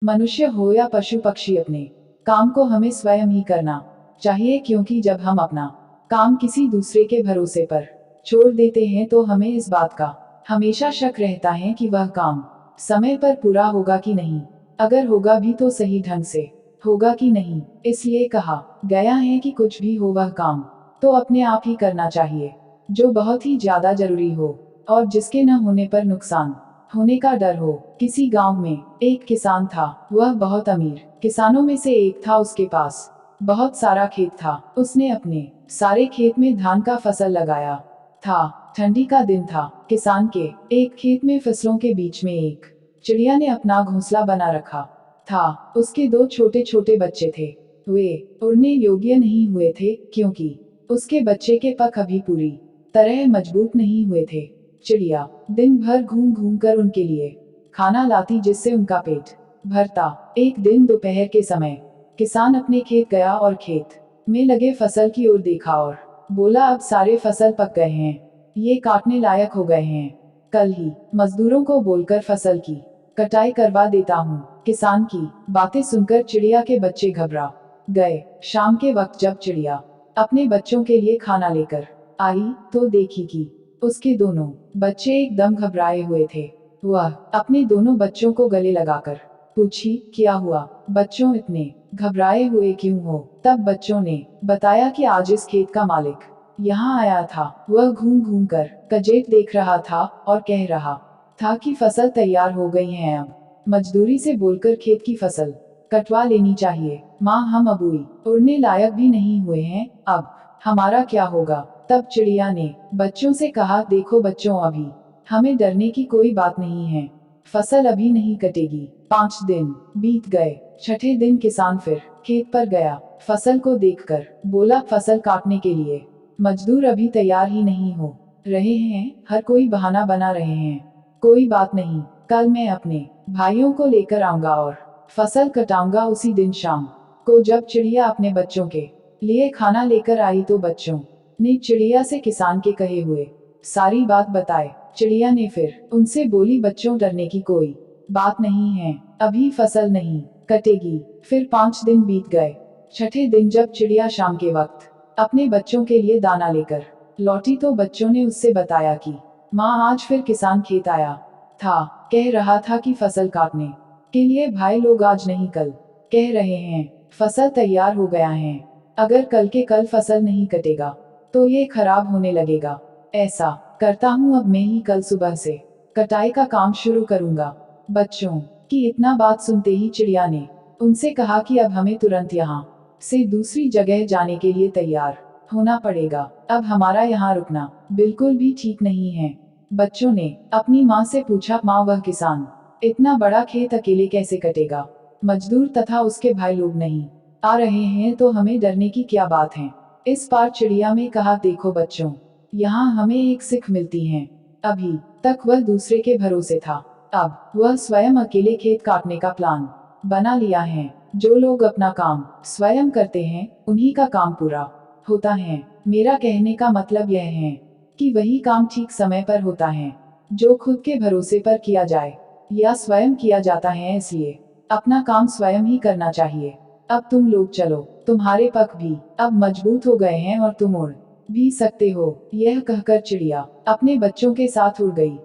मनुष्य हो या पशु पक्षी, अपने काम को हमें स्वयं ही करना चाहिए, क्योंकि जब हम अपना काम किसी दूसरे के भरोसे पर छोड़ देते हैं तो हमें इस बात का हमेशा शक रहता है कि वह काम समय पर पूरा होगा कि नहीं, अगर होगा भी तो सही ढंग से होगा कि नहीं। इसलिए कहा गया है कि कुछ भी हो वह काम तो अपने आप ही करना चाहिए जो बहुत ही ज्यादा जरूरी हो और जिसके न होने पर नुकसान होने का डर हो। किसी गांव में एक किसान था, वह बहुत अमीर किसानों में से एक था। उसके पास बहुत सारा खेत था। उसने अपने सारे खेत में धान का फसल लगाया था। ठंडी का दिन था। किसान के एक खेत में फसलों के बीच में एक चिड़िया ने अपना घोंसला बना रखा था। उसके दो छोटे छोटे बच्चे थे। वे उड़ने योग्य नहीं हुए थे, क्योंकि उसके बच्चे के पंख अभी पूरी तरह मजबूत नहीं हुए थे। चिड़िया दिन भर घूम घूम कर उनके लिए खाना लाती, जिससे उनका पेट भरता। एक दिन दोपहर के समय किसान अपने खेत गया और खेत में लगे फसल की ओर देखा और बोला, अब सारे फसल पक गए हैं, ये काटने लायक हो गए हैं, कल ही मजदूरों को बोलकर फसल की कटाई करवा देता हूँ। किसान की बातें सुनकर चिड़िया के बच्चे घबरा गए। शाम के वक्त जब चिड़िया अपने बच्चों के लिए खाना लेकर आई तो देखी कि उसके दोनों बच्चे एकदम घबराए हुए थे। वह अपने दोनों बच्चों को गले लगाकर पूछी, क्या हुआ बच्चों, इतने घबराए हुए क्यों हो? तब बच्चों ने बताया कि आज इस खेत का मालिक यहाँ आया था। वह घूम घूम कर कजेट देख रहा था और कह रहा था कि फसल तैयार हो गई है, अब मजदूरी से बोलकर खेत की फसल कटवा लेनी चाहिए। माँ, हम अबुई उड़ने लायक भी नहीं हुए हैं, अब हमारा क्या होगा? तब चिड़िया ने बच्चों से कहा, देखो बच्चों, अभी हमें डरने की कोई बात नहीं है, फसल अभी नहीं कटेगी। 5 दिन बीत गए। छठे दिन किसान फिर खेत पर गया। फसल को देखकर बोला, फसल काटने के लिए मजदूर अभी तैयार ही नहीं हो रहे हैं, हर कोई बहाना बना रहे हैं। कोई बात नहीं, कल मैं अपने भाइयों को लेकर आऊंगा और फसल कटाऊंगा। उसी दिन शाम को जब चिड़िया अपने बच्चों के लिए खाना लेकर आई तो बच्चों ने चिड़िया से किसान के कहे हुए सारी बात बताए। चिड़िया ने फिर उनसे बोली, बच्चों, डरने की कोई बात नहीं है, अभी फसल नहीं कटेगी। फिर 5 दिन बीत गए। छठे दिन जब चिड़िया शाम के वक्त अपने बच्चों के लिए दाना लेकर लौटी तो बच्चों ने उससे बताया कि माँ, आज फिर किसान खेत आया था, कह रहा था कि फसल काटने के लिए भाई लोग आज नहीं कल कह रहे हैं, फसल तैयार हो गया है, अगर कल के कल फसल नहीं कटेगा तो ये खराब होने लगेगा। ऐसा करता हूँ, अब मैं ही कल सुबह से कटाई का काम शुरू करूंगा। बच्चों की इतना बात सुनते ही चिड़िया ने उनसे कहा कि अब हमें तुरंत यहाँ से दूसरी जगह जाने के लिए तैयार होना पड़ेगा, अब हमारा यहाँ रुकना बिल्कुल भी ठीक नहीं है। बच्चों ने अपनी माँ से पूछा, माँ, वह किसान इतना बड़ा खेत अकेले कैसे कटेगा? मजदूर तथा उसके भाई लोग नहीं आ रहे हैं तो हमें डरने की क्या बात है? इस बार चिड़िया में कहा, देखो बच्चों, यहाँ हमें एक सीख मिलती है। अभी तक वह दूसरे के भरोसे था, अब वह स्वयं अकेले खेत काटने का प्लान बना लिया है। जो लोग अपना काम स्वयं करते हैं उन्हीं का काम पूरा होता है। मेरा कहने का मतलब यह है कि वही काम ठीक समय पर होता है जो खुद के भरोसे पर किया जाए या स्वयं किया जाता है। इसलिए अपना काम स्वयं ही करना चाहिए। अब तुम लोग चलो, तुम्हारे पंख भी अब मजबूत हो गए हैं और तुम उड़ भी सकते हो। यह कहकर चिड़िया अपने बच्चों के साथ उड़ गई।